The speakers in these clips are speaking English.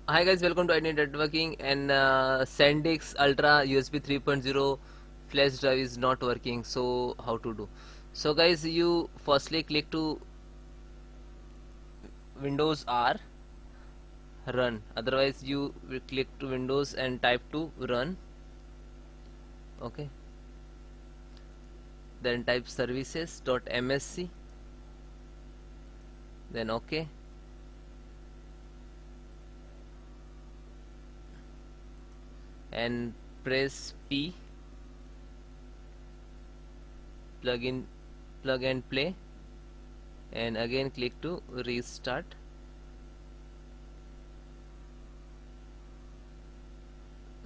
Hi guys, welcome to Identity Networking. And SanDisk Ultra USB 3.0 flash drive is not working. So how to do? So guys, you firstly click to Windows R, run. Otherwise you will click to Windows and type to run. Okay. Then type services.msc. Then OK. And press P. Plug and play. And again click to restart.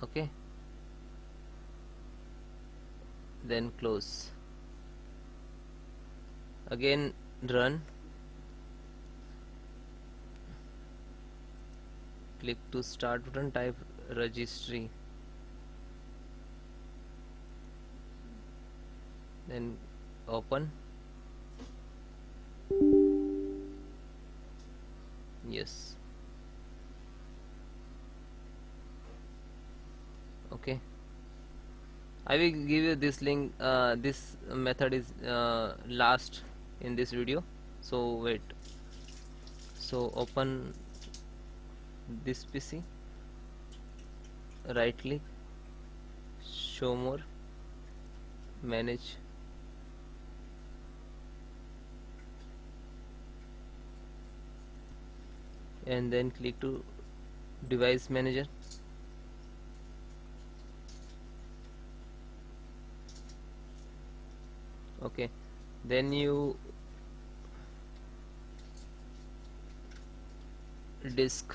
Okay. Then close. Again run. Click to start button, type registry, then open. Yes. Okay, I will give you this link. This method is last in this video, so wait. So open this PC, right click, show more, manage, and then click to device manager. Okay, then you disk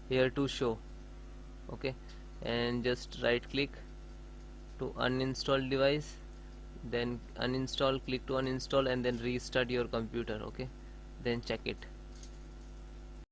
here to show. Okay, and just right click to uninstall device, then uninstall, click to uninstall, and then restart your computer. Okay, then check it.